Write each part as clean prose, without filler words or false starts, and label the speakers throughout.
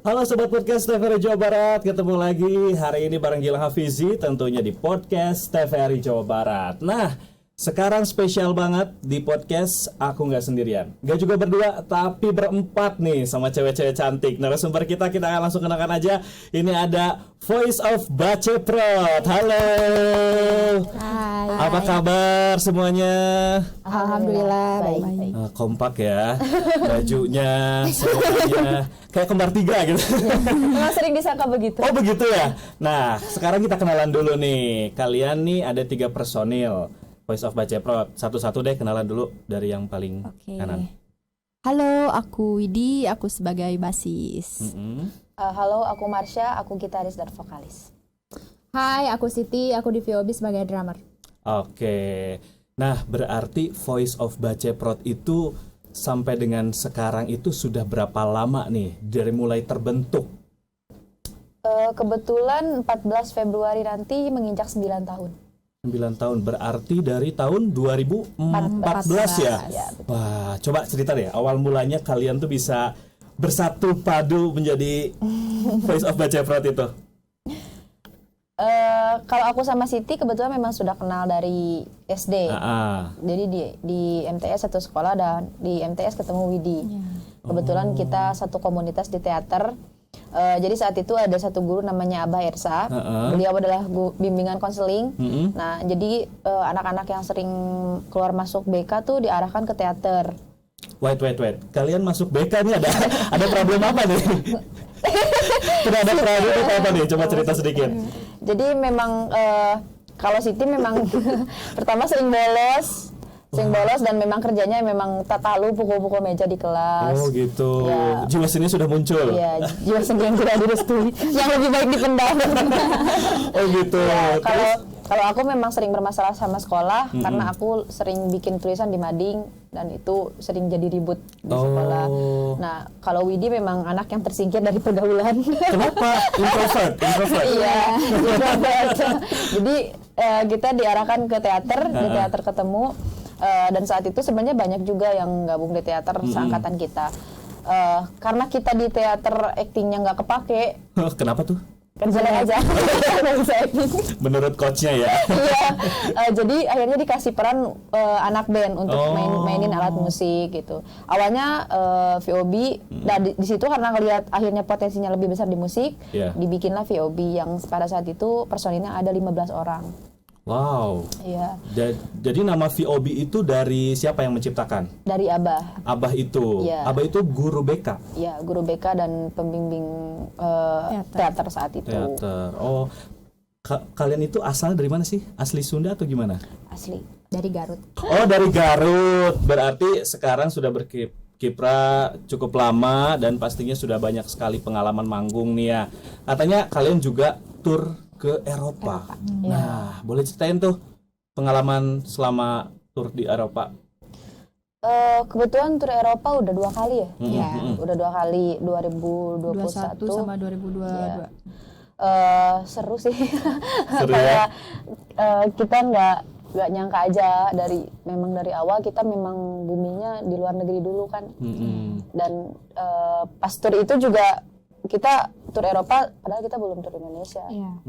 Speaker 1: Halo Sobat Podcast TVRI Jawa Barat, ketemu lagi hari ini bareng Gilang Hafizi tentunya di Podcast TVRI Jawa Barat. Nah, sekarang spesial banget di podcast aku nggak sendirian, nggak juga berdua, tapi berempat nih sama cewek-cewek cantik. Narasumber kita akan langsung kenalkan aja. Ini ada Voice of Baceprot. Halo.
Speaker 2: Hai.
Speaker 1: Apa kabar semuanya?
Speaker 2: Alhamdulillah baik.
Speaker 1: Kompak ya, bajunya, semuanya kayak kembar tiga gitu.
Speaker 2: Memang sering disangka begitu.
Speaker 1: Oh begitu ya. Nah, sekarang kita kenalan dulu nih. Kalian nih ada 3 personil Voice of Baceprot. Satu-satu deh kenalan dulu dari yang paling kanan.
Speaker 3: Halo, aku Widi, aku sebagai basis.
Speaker 2: Halo, aku Marsha, aku gitaris dan vokalis.
Speaker 3: Hai, aku Siti, aku di VOB sebagai drummer.
Speaker 1: Oke. Nah, berarti Voice of Baceprot itu sampai dengan sekarang itu sudah berapa lama nih dari mulai terbentuk?
Speaker 2: Kebetulan 14 Februari nanti menginjak 9 tahun.
Speaker 1: 9 tahun, berarti dari tahun 2014 ya?
Speaker 2: Ya,
Speaker 1: Wah, coba cerita deh, awal mulanya kalian tuh bisa bersatu padu menjadi Voice of Baceprot itu.
Speaker 2: Kalau aku sama Siti kebetulan memang sudah kenal dari SD. Jadi di MTS satu sekolah dan di MTS ketemu Widi. Kebetulan kita satu komunitas di teater. Jadi saat itu ada satu guru namanya Abah Ersa. Beliau adalah bimbingan konseling. Nah, jadi anak-anak yang sering keluar masuk BK tuh diarahkan ke teater.
Speaker 1: Wait. Kalian masuk BK nih ada problem apa nih? Tidak ada problem apa nih? Coba cerita sedikit.
Speaker 2: Jadi memang kalau Siti memang pertama sering bolos dan memang kerjanya memang tatalu pukul-pukul meja di kelas.
Speaker 1: Oh gitu.
Speaker 2: Ya.
Speaker 1: Jiwa seni sudah muncul.
Speaker 2: Iya, jiwa seni yang tidak direstui, yang lebih baik dipendam.
Speaker 1: Oh gitu.
Speaker 2: Ya, kalau aku memang sering bermasalah sama sekolah karena aku sering bikin tulisan di mading dan itu sering jadi ribut di sekolah. Nah, kalau Widi memang anak yang tersingkir dari pergaulan.
Speaker 1: Kenapa? Introvert.
Speaker 2: Iya. Jadi kita diarahkan ke teater, di teater ketemu. Dan saat itu sebenarnya banyak juga yang gabung di teater seangkatan kita. Karena kita di teater aktingnya nggak kepake.
Speaker 1: Kenapa tuh?
Speaker 2: Kan jelek aja.
Speaker 1: Menurut coachnya ya.
Speaker 2: Iya. Jadi akhirnya dikasih peran anak band untuk mainin alat musik gitu. Awalnya VOB, dan di situ karena ngelihat akhirnya potensinya lebih besar di musik, dibikinlah VOB yang pada saat itu personilnya ada 15 orang.
Speaker 1: Wow.
Speaker 2: Iya.
Speaker 1: Jadi nama VOB itu dari siapa yang menciptakan?
Speaker 2: Dari Abah.
Speaker 1: Abah itu.
Speaker 2: Iya.
Speaker 1: Abah itu guru BK.
Speaker 2: Iya, guru BK dan pembimbing teater saat itu.
Speaker 1: Teater. Oh. Kalian itu asal dari mana sih? Asli Sunda atau gimana?
Speaker 2: Asli.
Speaker 3: Dari Garut.
Speaker 1: Oh, dari Garut. Berarti sekarang sudah berkiprah cukup lama dan pastinya sudah banyak sekali pengalaman manggung nih ya. Katanya kalian juga tur ke Eropa. Nah, boleh ceritain tuh pengalaman selama tur di Eropa.
Speaker 2: Kebetulan tur Eropa udah 2 kali ya. Udah 2 kali, 2021
Speaker 3: sama 2022.
Speaker 2: Seru sih.
Speaker 1: Seru
Speaker 2: Kayak kita nggak nyangka aja dari awal kita memang buminya di luar negeri dulu kan. Dan pas tur itu juga kita tur Eropa padahal kita belum tur Indonesia.
Speaker 3: Iya.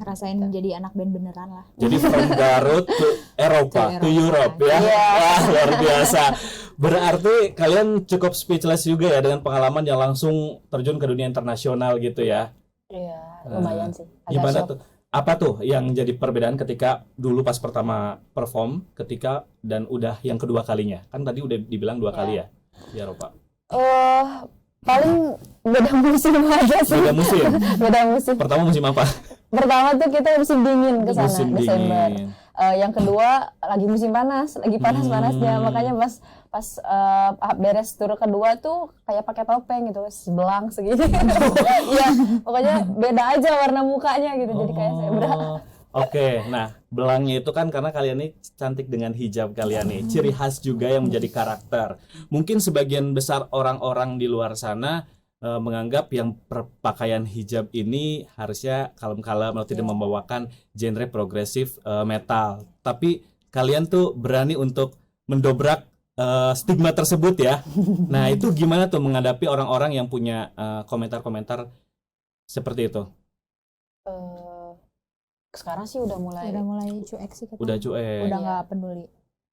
Speaker 3: Rasain jadi anak band beneran lah.
Speaker 1: Jadi from Garut to Eropa, to Europe ya. Wah, luar biasa. Berarti kalian cukup speechless juga ya dengan pengalaman yang langsung terjun ke dunia internasional gitu ya.
Speaker 2: Iya, lumayan sih. Agak
Speaker 1: Gimana
Speaker 2: shock.
Speaker 1: tuh? Apa tuh yang jadi perbedaan ketika dulu pas pertama perform, ketika dan udah yang kedua kalinya? Kan tadi udah dibilang 2 kali ya di Eropa.
Speaker 2: Paling beda musim aja sih.
Speaker 1: Beda musim.
Speaker 2: Beda musim.
Speaker 1: Pertama musim apa?
Speaker 2: Pertama tuh kita musim dingin ke sana,
Speaker 1: Musim
Speaker 2: Desember.
Speaker 1: dingin.
Speaker 2: Yang kedua lagi musim panas, lagi panas-panasnya. Makanya pas beres tur kedua tuh kayak pakai topeng gitu, sebelang segini. Ya, pokoknya beda aja warna mukanya gitu. Jadi kayak zebra.
Speaker 1: Oke, nah belangnya itu kan karena kalian ini cantik dengan hijab kalian nih, ciri khas juga yang menjadi karakter. Mungkin sebagian besar orang-orang di luar sana menganggap yang berpakaian hijab ini harusnya kalem-kalem atau tidak membawakan genre progresif metal. Tapi kalian tuh berani untuk mendobrak stigma tersebut ya. Nah, itu gimana tuh menghadapi orang-orang yang punya komentar-komentar seperti itu?
Speaker 2: Sekarang sih udah mulai
Speaker 3: cuek sih kita.
Speaker 1: Udah cuek.
Speaker 3: Udah nggak peduli.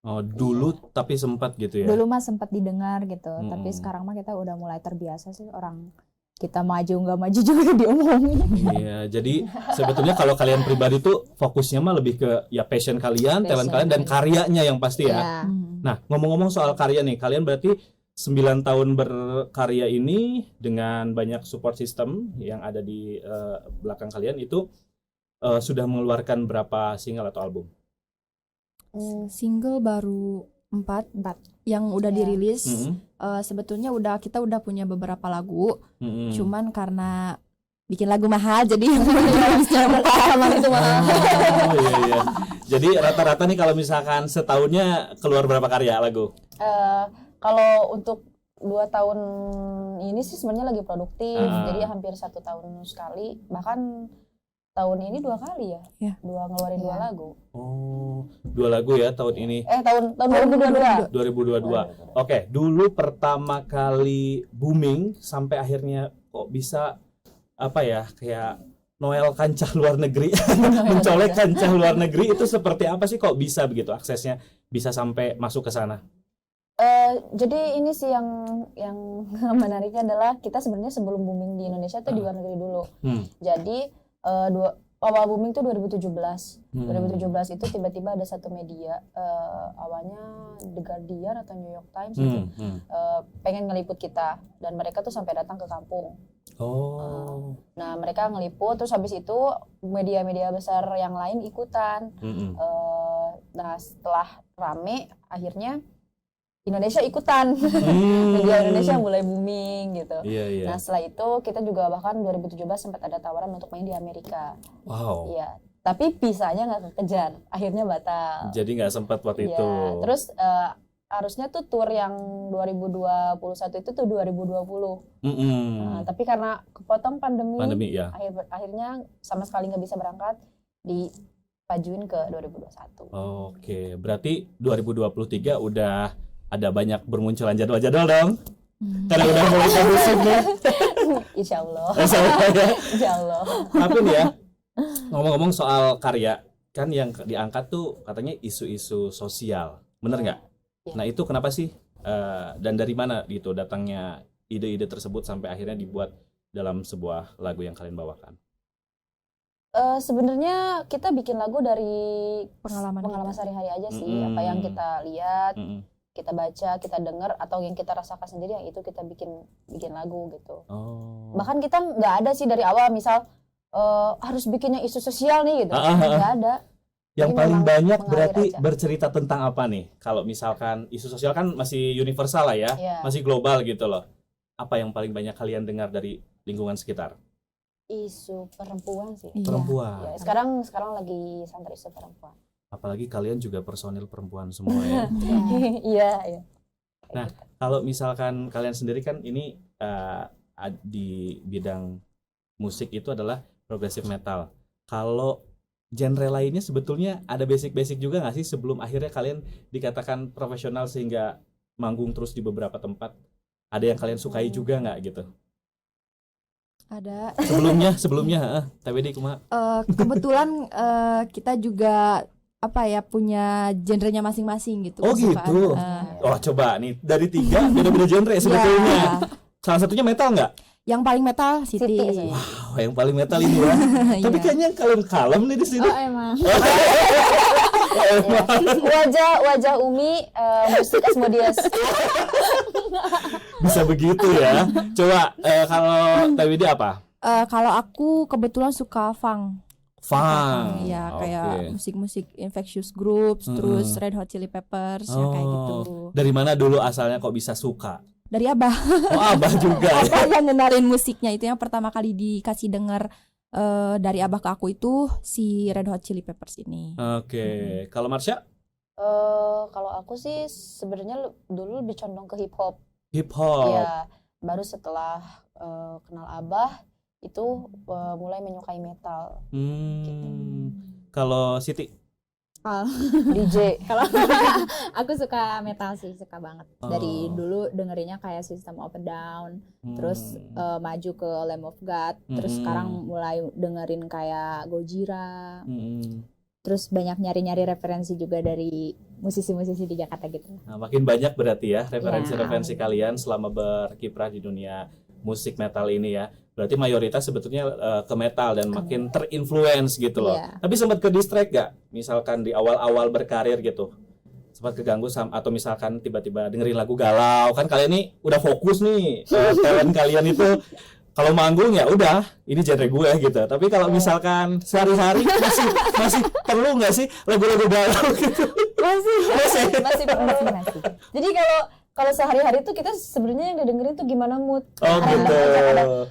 Speaker 1: Oh, dulu tapi sempat gitu ya.
Speaker 3: Dulu mah sempat didengar gitu, tapi sekarang mah kita udah mulai terbiasa sih, orang kita maju nggak maju juga diomongin.
Speaker 1: Iya, jadi sebetulnya kalau kalian pribadi tuh fokusnya mah lebih ke ya passion kalian, talent kalian dan karyanya yang pasti ya. Nah, ngomong-ngomong soal karya nih, kalian berarti 9 tahun berkarya ini dengan banyak support system yang ada di belakang kalian itu sudah mengeluarkan berapa single atau album?
Speaker 3: Single baru 4 yang udah dirilis. Sebetulnya kita udah punya beberapa lagu, cuman karena bikin lagu mahal jadi
Speaker 2: emang itu mahal.
Speaker 1: Iya. Jadi rata-rata nih kalau misalkan setahunnya keluar berapa karya lagu?
Speaker 2: Kalau untuk 2 tahun ini sih sebenarnya lagi produktif, jadi hampir 1 tahun sekali, bahkan tahun ini 2 kali ya, ngeluarin 2 lagu.
Speaker 1: Oh, 2 lagu ya tahun ini.
Speaker 2: Tahun 2022.
Speaker 1: Oke, dulu pertama kali booming sampai akhirnya kok bisa kayak Noel kancah luar negeri, mencolek kancah luar negeri, itu seperti apa sih kok bisa begitu aksesnya bisa sampai masuk ke sana?
Speaker 2: Jadi ini sih yang menariknya adalah kita sebenarnya sebelum booming di Indonesia tuh di luar negeri dulu. Jadi awal booming itu 2017 itu tiba-tiba ada satu media, awalnya The Guardian atau New York Times gitu, pengen ngeliput kita dan mereka tuh sampai datang ke kampung. Nah mereka ngeliput, terus habis itu media-media besar yang lain ikutan. Nah setelah rame akhirnya Indonesia ikutan, media Indonesia mulai booming gitu. Nah setelah itu kita juga bahkan 2017 sempat ada tawaran untuk main di Amerika.
Speaker 1: Wow.
Speaker 2: Iya, tapi visanya nggak kekejar, akhirnya batal.
Speaker 1: Jadi nggak sempat waktu itu.
Speaker 2: Terus harusnya tuh tour yang 2021 itu tuh 2020. Tapi karena kepotong pandemi
Speaker 1: ya.
Speaker 2: Akhirnya sama sekali nggak bisa berangkat, dipajuin ke 2021.
Speaker 1: Oke, berarti 2023 udah ada banyak bermunculan jadwal-jadwal dong. Karena udah mulai kondusif nih.
Speaker 2: Insya Allah. Insya Allah.
Speaker 1: Tapi nih ya, ngomong-ngomong soal karya, kan yang diangkat tuh katanya isu-isu sosial, bener nggak? Nah itu kenapa sih? Dan dari mana gitu datangnya ide-ide tersebut sampai akhirnya dibuat dalam sebuah lagu yang kalian bawakan?
Speaker 2: Sebenarnya kita bikin lagu dari
Speaker 3: pengalaman
Speaker 2: sehari-hari aja sih, apa yang kita lihat, kita baca, kita dengar, atau yang kita rasakan sendiri, yang itu kita bikin lagu gitu. Bahkan kita nggak ada sih dari awal misal harus bikinnya isu sosial nih gitu, nggak ada.
Speaker 1: Yang paling banyak berarti bercerita tentang apa nih? Kalau misalkan isu sosial kan masih universal lah ya, masih global gitu loh. Apa yang paling banyak kalian dengar dari lingkungan sekitar?
Speaker 2: Isu perempuan sih.
Speaker 1: Perempuan.
Speaker 2: Ya, sekarang lagi santer isu perempuan.
Speaker 1: Apalagi kalian juga personil perempuan semua ya.
Speaker 2: Iya.
Speaker 1: Nah, kalau misalkan kalian sendiri kan ini di bidang musik itu adalah progressive metal. Kalau genre lainnya sebetulnya ada basic-basic juga nggak sih sebelum akhirnya kalian dikatakan profesional sehingga manggung terus di beberapa tempat? Ada yang kalian sukai juga nggak gitu?
Speaker 3: Ada.
Speaker 1: Sebelumnya, TWD kumaha?
Speaker 3: Kebetulan kita juga punya genrenya masing-masing gitu.
Speaker 1: Oh gitu. Coba nih dari 3 beda-beda genre sebetulnya. Salah satunya metal nggak?
Speaker 3: Yang paling metal Siti.
Speaker 1: Wow, yang paling metal ini ya. Tapi kayaknya kalem-kalem nih di sini.
Speaker 3: Emang.
Speaker 2: Wajah Umi musik Asmodeus.
Speaker 1: Bisa begitu ya. Coba kalau TWD apa?
Speaker 3: Kalau aku kebetulan suka funk. Ya kayak musik-musik Infectious Groups, terus Red Hot Chili Peppers, ya kayak gitu.
Speaker 1: Dari mana dulu asalnya kok bisa suka?
Speaker 3: Dari Abah.
Speaker 1: Abah juga.
Speaker 3: Abah yang ngenalin musiknya, itu yang pertama kali dikasih denger dari Abah ke aku itu si Red Hot Chili Peppers ini.
Speaker 1: Oke. Kalau Marsha?
Speaker 2: Kalau aku sih sebenarnya dulu lebih condong ke hip hop.
Speaker 1: Hip hop.
Speaker 2: Ya, baru setelah kenal Abah itu mulai menyukai metal.
Speaker 1: Gitu. Kalau Siti?
Speaker 2: DJ.
Speaker 4: Kalau aku suka metal sih, suka banget. Dari dulu dengerinnya kayak System of a Down, terus maju ke Lamb of God, terus sekarang mulai dengerin kayak Gojira. Terus banyak nyari-nyari referensi juga dari musisi-musisi di Jakarta gitu.
Speaker 1: Nah, makin banyak berarti ya referensi-referensi kalian selama berkiprah di dunia musik metal ini ya. Berarti mayoritas sebetulnya ke metal dan makin terinfluence gitu loh. Tapi sempat ke distract gak? Misalkan di awal-awal berkarir gitu. Sempat keganggu atau misalkan tiba-tiba dengerin lagu galau. Kan kalian ini udah fokus nih. Talent kalian itu kalau manggung ya udah, ini genre gue gitu. Tapi kalau misalkan sehari-hari masih perlu nggak sih lagu-lagu galau gitu?
Speaker 2: Masih perlu. Jadi kalau sehari-hari tuh kita sebenarnya yang didengerin tuh gimana mood.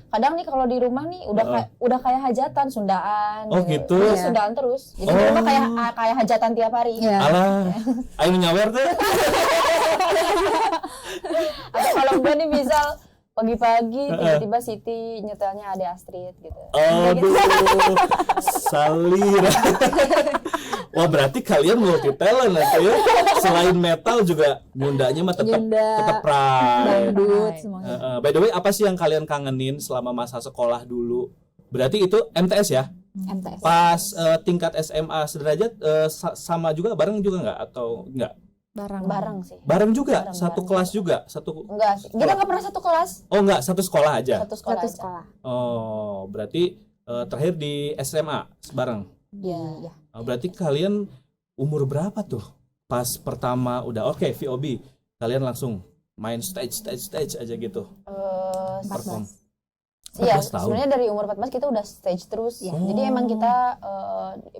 Speaker 2: Kadang nih kalau di rumah nih udah kayak hajatan Sundaan.
Speaker 1: Oh gitu.
Speaker 2: Sundaan terus. Jadi di rumah kayak hajatan tiap hari.
Speaker 1: Alah, ayo nyawer tuh.
Speaker 2: Atau kalau gue nih misal pagi-pagi tiba-tiba Siti nyetelnya Ade Astrid gitu.
Speaker 1: Aduh, Salira. Wah berarti kalian multi talent ya. Selain metal juga nyundanya mah tetap pride.
Speaker 4: Dangdut semuanya.
Speaker 1: By the way, apa sih yang kalian kangenin selama masa sekolah dulu? Berarti itu MTS ya?
Speaker 4: MTS.
Speaker 1: Pas tingkat SMA sederajat sama juga, bareng juga nggak atau nggak?
Speaker 2: Bareng sih.
Speaker 1: Bareng juga, satu kelas juga,
Speaker 2: Enggak sih. Kita nggak pernah satu kelas.
Speaker 1: Oh enggak, satu sekolah aja.
Speaker 2: Satu sekolah.
Speaker 1: Oh, berarti terakhir di SMA bareng.
Speaker 2: Iya.
Speaker 1: Berarti kalian umur berapa tuh? Pas pertama udah oke VOB, kalian langsung main stage aja gitu.
Speaker 2: 14. Iya, sebenarnya dari umur 14 kita udah stage terus ya. Jadi emang kita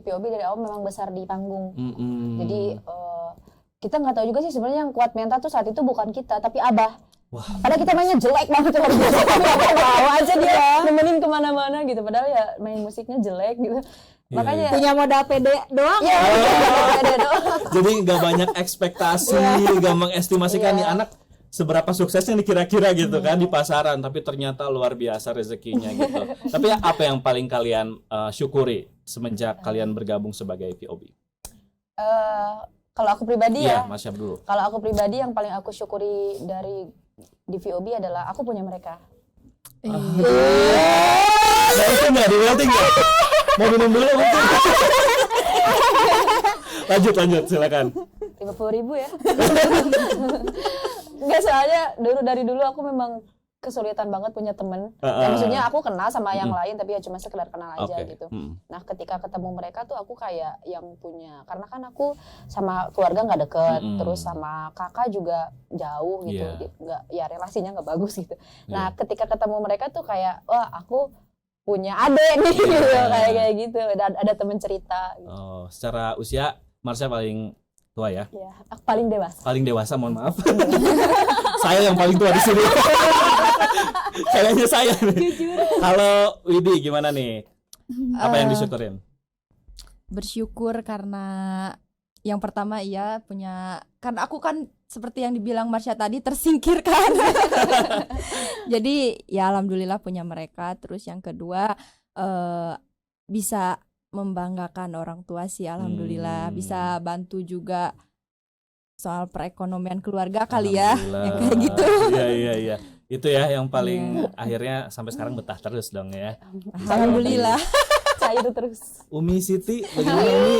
Speaker 2: VOB dari awal memang besar di panggung. Jadi kita nggak tahu juga sih sebenarnya yang kuat mental tuh saat itu bukan kita tapi Abah.
Speaker 1: Wah.
Speaker 2: Padahal kita mainnya jelek banget luar biasa. Tapi Abah bawa aja dia nemenin kemana-mana gitu. Padahal ya main musiknya jelek gitu. Makanya
Speaker 4: punya modal pede doang.
Speaker 2: Iya, pede doang.
Speaker 1: Jadi nggak banyak ekspektasi, gampang estimasikan nih anak seberapa suksesnya nih kira-kira gitu kan di pasaran, tapi ternyata luar biasa rezekinya gitu. Tapi apa yang paling kalian syukuri semenjak kalian bergabung sebagai VOB?
Speaker 2: Kalau aku pribadi
Speaker 1: Mas Syaf dulu.
Speaker 2: Kalau aku pribadi yang paling aku syukuri dari di VOB adalah aku punya mereka.
Speaker 1: Nah, itu nggak di welding ya? Mau minum dulu mungkin? lanjut silakan.
Speaker 2: 50.000 ya. Enggak, soalnya dari dulu aku memang kesulitan banget punya temen. Ya, maksudnya aku kenal sama yang lain tapi ya cuma sekedar kenal aja gitu. Nah ketika ketemu mereka tuh aku kayak yang punya, karena kan aku sama keluarga nggak deket, terus sama kakak juga jauh gitu, nggak ya relasinya nggak bagus gitu. Nah ketika ketemu mereka tuh kayak wah aku punya adek nih gitu, kayak gitu, ada temen cerita. Gitu.
Speaker 1: Oh, secara usia Marsha paling tua ya?
Speaker 2: Iya, aku paling dewasa.
Speaker 1: Paling dewasa, mohon maaf. Saya yang paling tua di sini. Kayaknya saya nih. Kalau Widi gimana nih? Apa yang disyukurin?
Speaker 3: Bersyukur karena yang pertama punya, karena aku kan seperti yang dibilang Marsha tadi tersingkirkan. Jadi ya alhamdulillah punya mereka. Terus yang kedua bisa membanggakan orang tua sih, alhamdulillah. Bisa bantu juga soal perekonomian keluarga kali ya, yang kayak gitu.
Speaker 1: Iya. Itu ya yang paling akhirnya sampai sekarang betah terus dong ya.
Speaker 3: Alhamdulillah.
Speaker 2: Saya itu terus.
Speaker 1: Umi Siti, bagaimana Umi?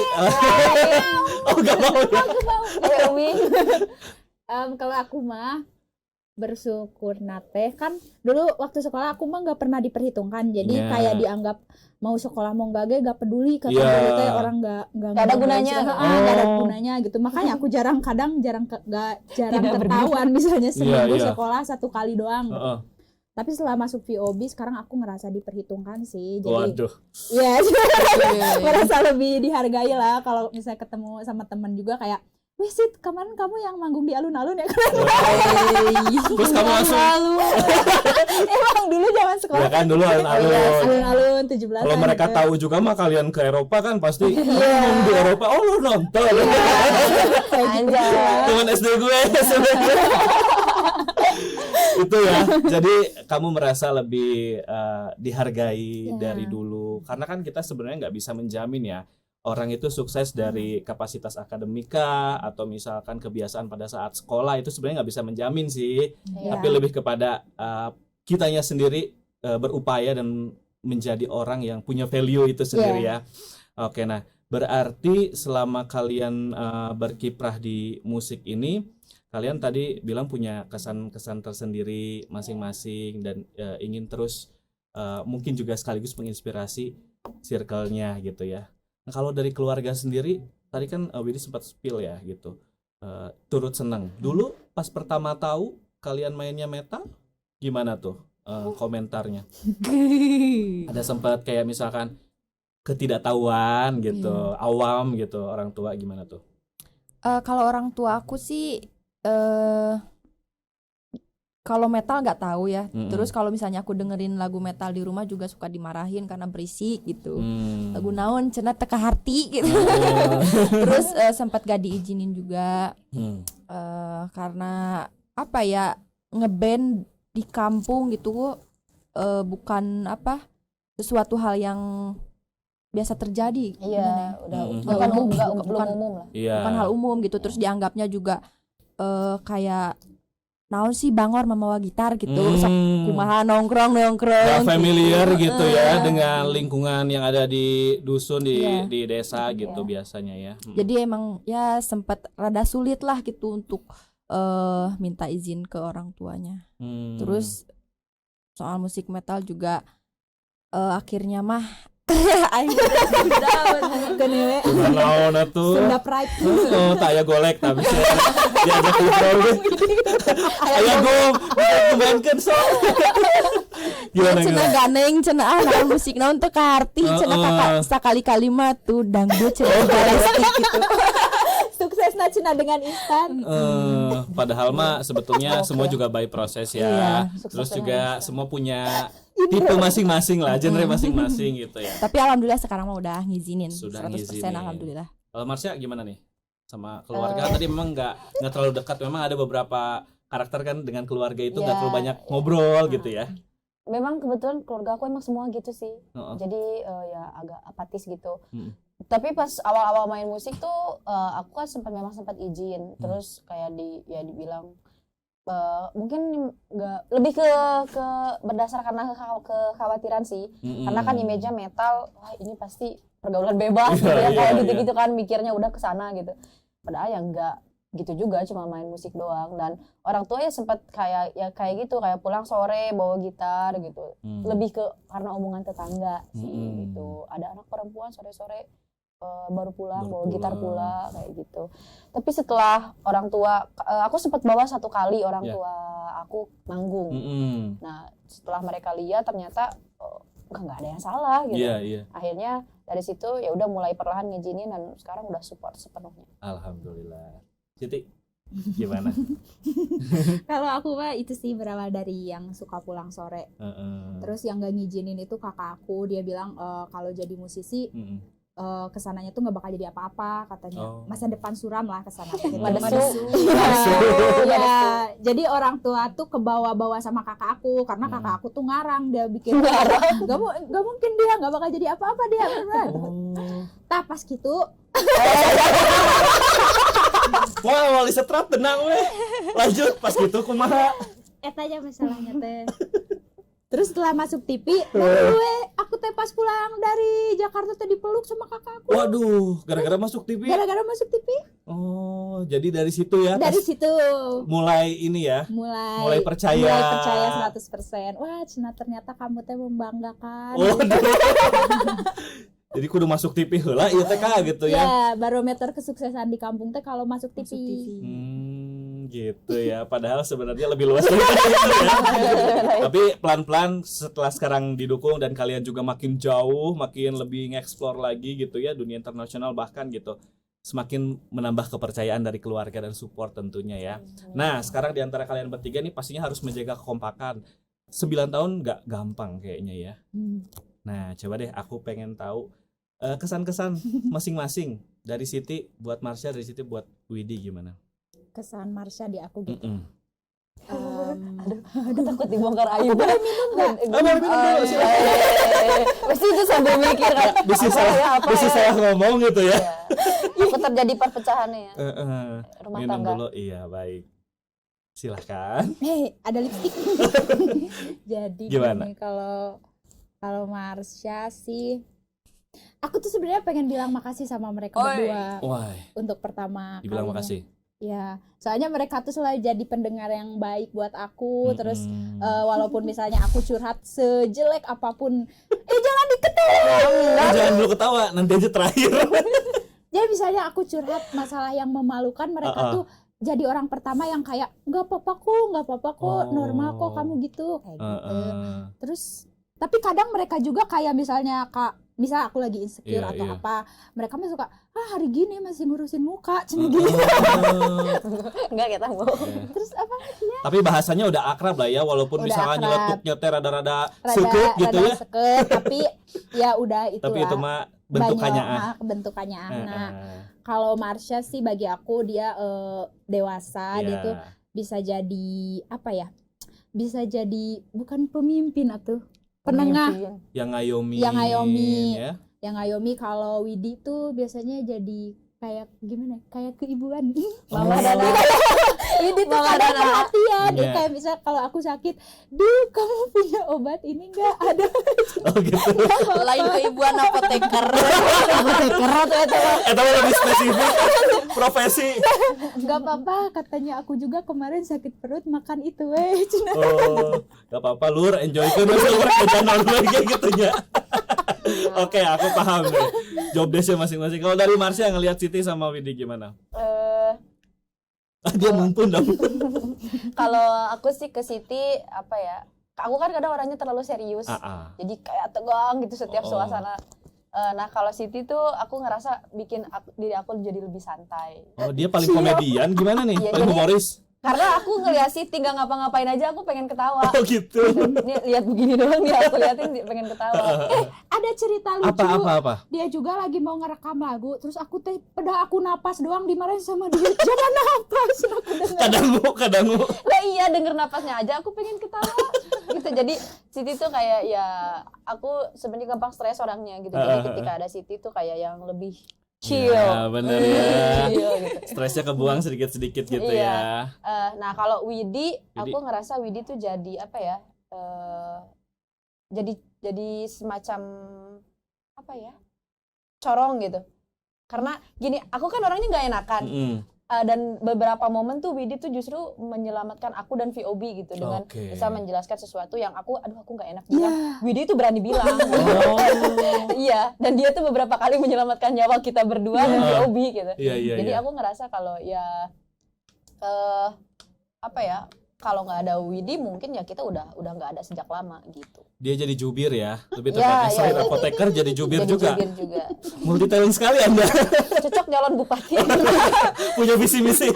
Speaker 1: Oh gak mau ya?
Speaker 2: Umi.
Speaker 4: Kalau aku mah bersyukur nate kan dulu waktu sekolah aku mah nggak pernah diperhitungkan, jadi kayak dianggap mau sekolah mau nggak peduli kata dulu teh orang nggak
Speaker 2: ada gunanya,
Speaker 4: nggak ada gunanya gitu. Makanya aku jarang ketahuan misalnya seminggu sekolah 1 kali doang. Tapi setelah masuk VOB sekarang aku ngerasa diperhitungkan sih, jadi merasa lebih dihargai lah. Kalau misalnya ketemu sama teman juga kayak wih Sit, kemarin kamu yang manggung di alun-alun ya kan?
Speaker 1: Terus kamu langsung
Speaker 4: emang dulu zaman sekolah
Speaker 1: ya kan dulu alun-alun
Speaker 4: alun-alun 17-an.
Speaker 1: Kalau mereka tahu juga mah kalian ke Eropa kan pasti di Eropa, oh lu nonton.
Speaker 2: Anjay.
Speaker 1: Teman SD gue. Itu ya. Jadi kamu merasa lebih dihargai dari dulu, karena kan kita sebenarnya nggak bisa menjamin ya orang itu sukses dari kapasitas akademika atau misalkan kebiasaan pada saat sekolah itu sebenarnya nggak bisa menjamin sih, tapi lebih kepada kitanya sendiri berupaya dan menjadi orang yang punya value itu sendiri ya. Oke, nah berarti selama kalian berkiprah di musik ini, kalian tadi bilang punya kesan-kesan tersendiri masing-masing dan ingin terus mungkin juga sekaligus menginspirasi circle-nya gitu ya. Nah, kalau dari keluarga sendiri, tadi kan Widi sempat spill ya gitu, turut senang. Dulu pas pertama tahu kalian mainnya metal, gimana tuh komentarnya? Ada sempat kayak misalkan ketidaktahuan gitu, awam gitu, orang tua gimana tuh?
Speaker 3: Kalau orang tua aku sih kalau metal nggak tahu ya. Terus kalau misalnya aku dengerin lagu metal di rumah juga suka dimarahin karena berisik gitu. Lagu naon cenah teka hati gitu. Terus sempat gak diizinin juga karena apa ya, ngeband di kampung gitu bukan apa sesuatu hal yang biasa terjadi.
Speaker 2: Iya, belum umum lah.
Speaker 3: Bukan hal umum gitu. Terus dianggapnya juga kayak naon sih bangor memawa gitar gitu, kumaha nongkrong
Speaker 1: Gak familiar gitu ya dengan lingkungan yang ada di dusun di desa gitu biasanya ya.
Speaker 3: Jadi emang ya sempat rada sulit lah gitu untuk minta izin ke orang tuanya. Terus soal musik metal juga akhirnya mah
Speaker 1: naon atuh
Speaker 4: Sunda pride.
Speaker 1: tak aya golek tapi diajak ngobrol aya gom dimainkeun so gimana
Speaker 3: cenah ganeng cenah naon musik naon teu kaarti cenah kakak sakali-kali mah tuh dangdut cenah balestik gitu.
Speaker 4: Suksesna cenah dengan instan.
Speaker 1: Padahal mah sebetulnya semua juga by proses ya. Terus juga semua punya tipe masing-masing lah, genre masing-masing gitu ya.
Speaker 3: Tapi alhamdulillah sekarang mah udah ngizinin.
Speaker 1: Sudah
Speaker 3: 100%
Speaker 1: ngizinin.
Speaker 3: alhamdulillah.
Speaker 1: Kalau Marsha gimana nih sama keluarga? Tadi memang nggak terlalu dekat, memang ada beberapa karakter kan dengan keluarga itu nggak terlalu banyak ngobrol gitu ya.
Speaker 2: Memang kebetulan keluarga aku emang semua gitu sih. Jadi ya agak apatis gitu. Tapi pas awal-awal main musik tuh aku kan sempat izin. Terus kayak dibilang mungkin nggak lebih ke berdasarkan kekhawatiran sih. Karena kan image-nya metal, wah ini pasti pergaulan bebas gitu ya, kayak gitu-gitu kan mikirnya udah ke sana gitu. Padahal ya enggak gitu juga, cuma main musik doang. Dan orang tua ya sempat kayak gitu, kayak pulang sore bawa gitar gitu. Lebih ke karena omongan tetangga sih gitu. Ada anak perempuan sore-sore baru pulang bawa gitar pula kayak gitu. Tapi setelah orang tua aku sempat bawa satu kali orang tua aku manggung. Nah, setelah mereka lihat ternyata nggak ada yang salah gitu. Akhirnya dari situ ya udah mulai perlahan ngizinin dan sekarang udah support sepenuhnya.
Speaker 1: Alhamdulillah. Siti gimana?
Speaker 4: Kalau aku mah itu sih berawal dari yang suka pulang sore. Terus yang gak ngizinin itu kakak aku, dia bilang kalau jadi musisi kesananya tuh nggak bakal jadi apa-apa katanya. Masa depan suram lah kesana gitu. Ya, jadi orang tua tuh kebawa-bawa sama kakak aku karena kakak aku tuh ngarang, dia bikin nggak mungkin dia nggak bakal jadi apa-apa dia beneran. Tah pas gitu
Speaker 1: wah wali setrat tenang weh, lanjut pas gitu kumaha
Speaker 4: eta aja masalahnya teh. Terus setelah masuk TV, aku teh pas pulang dari Jakarta teh dipeluk sama kakak aku.
Speaker 1: Waduh, gara-gara masuk TV?
Speaker 4: Gara-gara masuk TV.
Speaker 1: Oh, jadi dari situ ya?
Speaker 4: Dari situ.
Speaker 1: Mulai ini ya? Mulai percaya.
Speaker 4: Mulai percaya 100%. Wah, Cina ternyata kamu teh membanggakan.
Speaker 1: Jadi kudu masuk TV heula ieu teh gitu ya?
Speaker 4: Ya, barometer kesuksesan di kampung teh kalau masuk TV.
Speaker 1: Gitu ya, padahal sebenarnya lebih luas dari itu ya. Tapi pelan-pelan setelah sekarang didukung dan kalian juga makin jauh, makin lebih nge-explore lagi gitu ya, dunia internasional bahkan gitu, semakin menambah kepercayaan dari keluarga dan support tentunya ya. Nah, sekarang di antara kalian bertiga nih pastinya harus menjaga kekompakan. 9 tahun nggak gampang kayaknya ya. Nah, coba deh aku pengen tahu kesan-kesan masing-masing dari Siti buat Marsha, dari Siti buat Widi gimana?
Speaker 4: Kesan Marsha di aku gitu.
Speaker 2: Aduh, aku takut dibongkar aib.
Speaker 1: Boleh minum dulu sih.
Speaker 2: Pasti itu sambil mikir kan.
Speaker 1: Bisa saya ngomong gitu ya.
Speaker 2: Aku terjadi perpecahannya ya. Rumah
Speaker 1: Minum
Speaker 2: tangga.
Speaker 1: dulu, iya baik. Silahkan.
Speaker 4: Ada lipstik. Jadi
Speaker 1: Gimana?
Speaker 4: gini, kalau Marsha sih, aku tuh sebenarnya pengen bilang makasih sama mereka berdua
Speaker 1: Wah,
Speaker 4: untuk pertama
Speaker 1: dibilang
Speaker 4: kalinya.
Speaker 1: makasih.
Speaker 4: Ya, soalnya mereka tuh selalu jadi pendengar yang baik buat aku. Terus walaupun misalnya aku curhat sejelek apapun, jangan diketawa.
Speaker 1: Jangan dulu ketawa, nanti aja terakhir.
Speaker 4: Jadi misalnya aku curhat masalah yang memalukan, mereka tuh jadi orang pertama yang kayak nggak apa-apa kok, normal kok kamu gitu, kayak gitu. Terus tapi kadang mereka juga kayak misalnya misal aku lagi insecure atau apa, mereka mah suka hari gini masih ngurusin muka cina gitu.
Speaker 2: Enggak kita mau.
Speaker 4: Terus apa ya?
Speaker 1: Tapi bahasanya udah akrab lah ya, walaupun
Speaker 4: Udah
Speaker 1: misalnya
Speaker 4: akrab.
Speaker 1: nyeletuk rada-rada sekut gitu ya.
Speaker 4: Seket, tapi ya udah itulah.
Speaker 1: Tapi itu mah bentukannya
Speaker 4: bentukannya Nah, kalau Marsha sih bagi aku dia dewasa, dia tuh bisa jadi apa ya? Bisa jadi bukan pemimpin atau penengah.
Speaker 1: Yang ngayomi. Ya.
Speaker 4: Yang ngayomi. Kalau Widi tuh biasanya jadi kayak gimana? Kayak keibuan.
Speaker 2: Mama Dana.
Speaker 4: Widi tuh
Speaker 2: Mama
Speaker 4: kadang
Speaker 2: Dana.
Speaker 4: perhatian.
Speaker 1: Iya.
Speaker 4: Kayak misal kalau aku sakit, kamu punya obat ini nggak? Ada.
Speaker 1: Oh gitu.
Speaker 3: Lain keibuan apoteker.
Speaker 2: Apoteker atau itu.
Speaker 1: Itu lebih spesifik profesi.
Speaker 4: Nggak apa-apa, katanya aku juga kemarin sakit perut makan itu Cina.
Speaker 1: Oh, gak apa-apa Lur, enjoy ke dulu jangan kayak gitunya. Oke, aku paham deh. Job desk-nya masing-masing. Kalau dari Marsha ngelihat Siti sama Widi gimana? Dia mumpun dong.
Speaker 2: Kalau aku sih ke Siti apa ya? Aku kan kadang orangnya terlalu serius. Jadi kayak tegang gitu setiap suasana. Nah kalau Siti tuh aku ngerasa bikin diri aku jadi lebih santai.
Speaker 1: Oh, dia paling komedian gimana nih?
Speaker 2: Iya,
Speaker 1: Paling
Speaker 2: jadi-
Speaker 1: humoris.
Speaker 2: Karena aku ngeliat Siti nggak ngapa-ngapain aja aku pengen ketawa.
Speaker 1: Oh gitu.
Speaker 2: Ini lihat begini doang nih aku liatin pengen ketawa.
Speaker 4: Ada cerita lucu.
Speaker 1: Apa?
Speaker 4: Dia juga lagi mau ngerekam lagu, terus aku pada aku napas doang dimarahin sama dia. Jangan napas, aku denger.
Speaker 1: Kadang.
Speaker 2: Lah iya denger napasnya aja aku pengen ketawa. Gitu. Jadi Siti tuh kayak ya aku sebenarnya gampang stres orangnya gitu. Jadi ketika ada Siti tuh kayak yang lebih chill.
Speaker 1: Ya, bener ya.
Speaker 2: Chill, gitu.
Speaker 1: Stresnya kebuang sedikit-sedikit gitu
Speaker 2: Iya.
Speaker 1: ya.
Speaker 2: Nah kalau Widi, aku ngerasa Widi tuh jadi apa ya? Jadi semacam apa ya? Corong gitu. Karena gini, aku kan orangnya nggak enakan. Dan beberapa momen tuh Widi tuh justru menyelamatkan aku dan VOB gitu dengan bisa menjelaskan sesuatu yang aku nggak enak bilang. Widi tuh berani bilang. Iya, dan dia tuh beberapa kali menyelamatkan nyawa kita berdua dan VOB gitu. Jadi aku ngerasa kalau ya apa ya? Kalau nggak ada Widi mungkin ya kita udah nggak ada sejak lama gitu.
Speaker 1: Dia jadi jubir ya. Lebih tepatnya selain apoteker jadi jubir juga. Multi talent sekali Anda.
Speaker 2: Cocok nyalon bupati.
Speaker 1: Punya visi misi.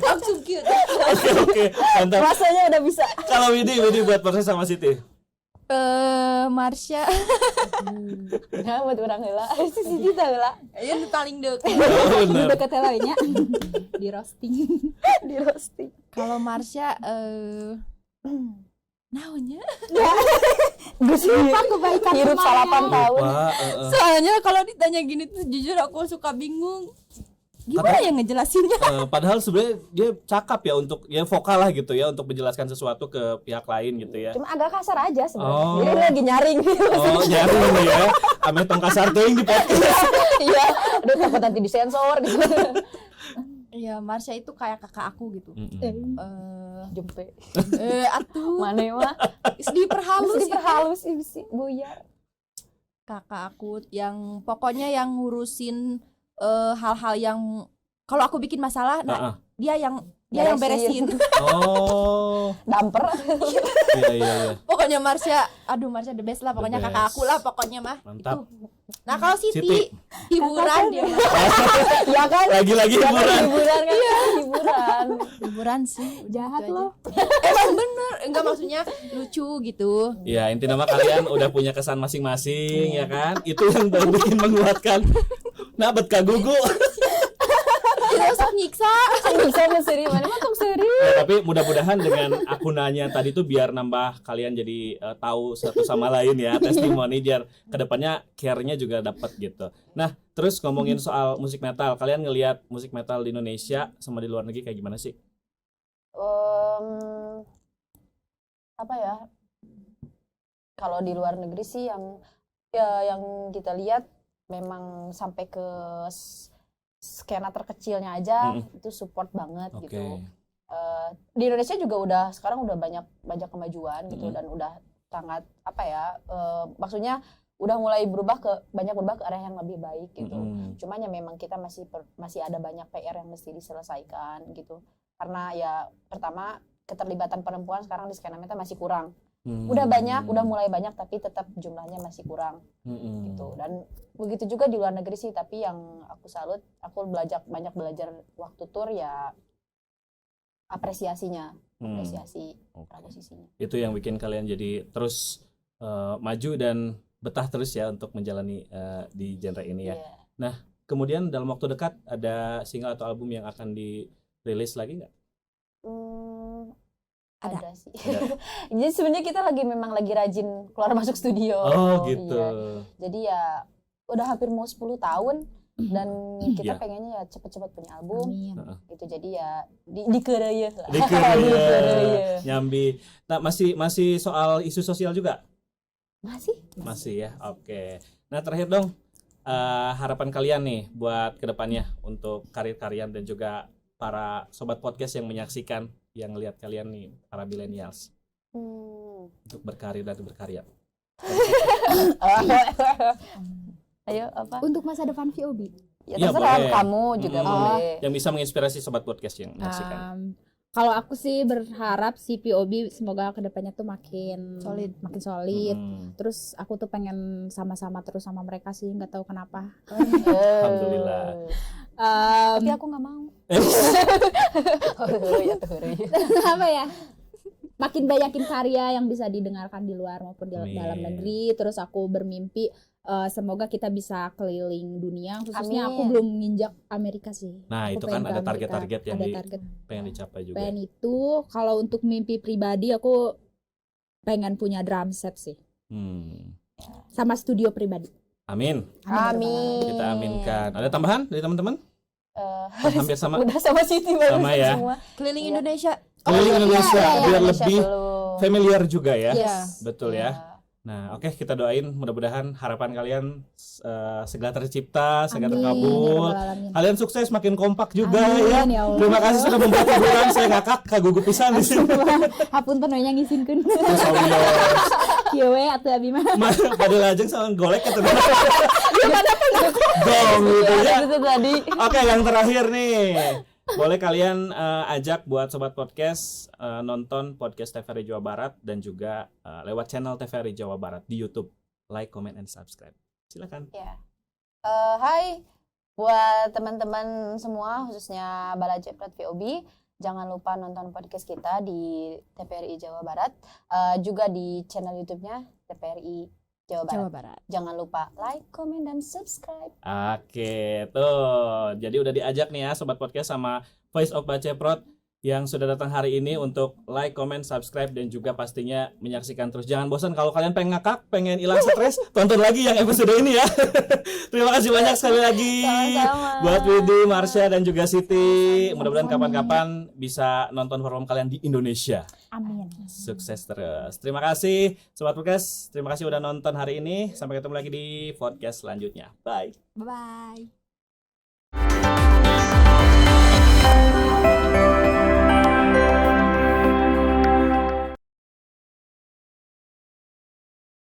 Speaker 3: Langsung cute.
Speaker 1: Oke, mantap.
Speaker 2: Rasanya udah bisa.
Speaker 1: Kalau Widi buat proses sama Siti.
Speaker 3: Marsha.
Speaker 2: Nah, buat orang heula. Si Siti teh heula.
Speaker 3: Yang paling deket.
Speaker 1: Benar.
Speaker 4: Deket lainnya di roasting.
Speaker 2: Di roasting.
Speaker 3: Kalau Marsha naonnya?
Speaker 4: Apa kebaikan
Speaker 2: Hidup
Speaker 4: kemarin?
Speaker 2: 8 tahun.
Speaker 3: Soalnya kalau ditanya gini tuh jujur aku suka bingung. Gimana ya ngejelasinnya?
Speaker 1: Padahal sebenarnya dia cakap ya untuk ya vokal lah gitu ya untuk menjelaskan sesuatu ke pihak lain gitu ya.
Speaker 2: Cuma agak kasar aja sebenarnya.
Speaker 1: Oh.
Speaker 2: Jadi lagi nyaring gitu.
Speaker 1: Oh, nyaring nih ya. Ame tong kasar teuing di podcast.
Speaker 2: Iya, aduh takut nanti disensor gitu.
Speaker 3: Ya Marsha itu kayak kakak aku gitu.
Speaker 2: Jempe.
Speaker 3: Atuh.
Speaker 2: Mana mah?
Speaker 3: Diperhalus
Speaker 2: sih, buyar.
Speaker 3: kakak aku yang pokoknya yang ngurusin hal-hal yang kalau aku bikin masalah, dia yang beresin.
Speaker 1: Oh.
Speaker 2: Damper.
Speaker 1: Iya.
Speaker 3: Pokoknya Marsha the best lah. Pokoknya
Speaker 1: The
Speaker 3: kakak
Speaker 1: best.
Speaker 3: aku lah pokoknya mah.
Speaker 1: Mantap.
Speaker 3: Itu. Nah kalau
Speaker 1: Siti.
Speaker 3: Siti hiburan dia.
Speaker 2: Ya kan?
Speaker 1: Lagi-lagi hiburan.
Speaker 2: Hiburan kan? Hiburan.
Speaker 3: Hiburan sih.
Speaker 4: Jahat
Speaker 3: Gitu
Speaker 4: loh.
Speaker 3: aja. Emang bener. Enggak maksudnya lucu gitu.
Speaker 1: Ya intinya mah kalian udah punya kesan masing-masing ya kan. Itu yang bikin menguatkan. Nah bet kagugu.
Speaker 3: nyiksa.
Speaker 2: Bisa seri mana matok seri.
Speaker 1: Ya, tapi mudah-mudahan dengan akunannya tadi tuh biar nambah kalian jadi tahu satu sama lain ya, testimoni biar kedepannya care-nya juga dapat gitu. Nah, terus ngomongin soal musik metal, kalian ngelihat musik metal di Indonesia sama di luar negeri kayak gimana sih?
Speaker 2: Apa ya? Kalau di luar negeri sih yang kita lihat memang sampai ke skena terkecilnya aja itu support banget gitu. Di Indonesia juga sekarang udah banyak kemajuan gitu dan udah sangat apa ya? Maksudnya udah mulai berubah ke arah yang lebih baik gitu. Cuman ya memang kita masih ada banyak PR yang mesti diselesaikan gitu. Karena ya pertama keterlibatan perempuan sekarang di skena metal masih kurang. Udah mulai banyak tapi tetap jumlahnya masih kurang gitu. Dan begitu juga di luar negeri sih, tapi yang aku salut, aku banyak belajar waktu tour ya apresiasi posisinya.
Speaker 1: Itu yang bikin kalian jadi terus maju dan betah terus ya untuk menjalani di genre ini ya.
Speaker 2: Yeah.
Speaker 1: Nah, kemudian dalam waktu dekat ada single atau album yang akan dirilis lagi nggak?
Speaker 2: Ada sih. Jadi sebenarnya kita memang lagi rajin keluar masuk studio.
Speaker 1: Oh gitu.
Speaker 2: Iya. Jadi ya udah hampir mau 10 tahun dan kita pengennya ya cepet-cepet punya album. Gitu. Jadi ya dikereye lah.
Speaker 1: Dikereye. Nyambi. Nah, masih soal isu sosial juga? Masih ya. Oke. Nah, terakhir dong harapan kalian nih buat kedepannya untuk karir kalian dan juga para sobat podcast yang menyaksikan, yang lihat kalian nih, para millennials untuk berkarir dan berkarya.
Speaker 2: Ayo apa?
Speaker 4: Untuk masa depan VOB.
Speaker 2: Ya terserah kamu juga boleh.
Speaker 1: Yang bisa menginspirasi sobat podcast yang menyaksikan.
Speaker 4: Kalau aku sih berharap si POB semoga kedepannya tuh makin solid. Terus aku tuh pengen sama-sama terus sama mereka sih, nggak tahu kenapa.
Speaker 1: Alhamdulillah.
Speaker 2: Tapi aku nggak mau.
Speaker 4: Apa ya? Makin banyakin karya yang bisa didengarkan di luar maupun di dalam negeri. Terus aku bermimpi semoga kita bisa keliling dunia, khususnya aku belum nginjak Amerika sih.
Speaker 1: Nah,
Speaker 4: aku
Speaker 1: itu kan ada target-target yang pengen dicapai juga.
Speaker 4: Pengen itu, kalau untuk mimpi pribadi aku pengen punya drum set sih. Sama studio pribadi.
Speaker 1: Amin. Kita aminkan. Ada tambahan dari teman-teman? Hampir sama.
Speaker 2: Udah sama Siti
Speaker 1: sama ya.
Speaker 2: Semua.
Speaker 3: Keliling Indonesia.
Speaker 1: Keliling Indonesia biar lebih familiar juga ya.
Speaker 2: Yes.
Speaker 1: Betul ya. Nah, oke, kita doain mudah-mudahan harapan kalian segera tercipta, segera terkabul. Kalian sukses, makin kompak juga.
Speaker 4: Amin,
Speaker 1: ya. Terima kasih sudah membuat hiburan. Saya ngakak kagugu pisan di sini.
Speaker 4: Hapunten we ngisinkeun.
Speaker 1: Kieu
Speaker 4: we atuh abi mah.
Speaker 1: Pada lajeng sama golek eta. Dong gitu ya.
Speaker 2: Itu tadi.
Speaker 1: Oke, yang terakhir nih. Boleh kalian ajak buat sobat podcast nonton podcast TVRI Jawa Barat dan juga lewat channel TVRI Jawa Barat di YouTube. Like, comment, and subscribe. Silakan.
Speaker 2: Ya. Hai buat teman-teman semua, khususnya Bala Cepret VOB. Jangan lupa nonton podcast kita di TVRI Jawa Barat, juga di channel YouTube-nya TVRI Jawa Barat. Jangan lupa like, comment, dan subscribe.
Speaker 1: Oke, tuh. Jadi udah diajak nih ya sobat podcast sama Voice of Baceprot yang sudah datang hari ini untuk like, comment, subscribe, dan juga pastinya menyaksikan terus. Jangan bosan kalau kalian pengen ngakak, pengen hilang stres, tonton lagi yang episode ini ya. Terima kasih banyak sekali lagi.
Speaker 2: Sama-sama.
Speaker 1: Buat Widi, Marsha, dan juga Siti. Mudah-mudahan kapan-kapan bisa nonton forum kalian di Indonesia.
Speaker 4: Amin.
Speaker 1: Sukses terus. Terima kasih sobat podcast. Terima kasih udah nonton hari ini. Sampai ketemu lagi di podcast selanjutnya. Bye.
Speaker 3: Bye-bye.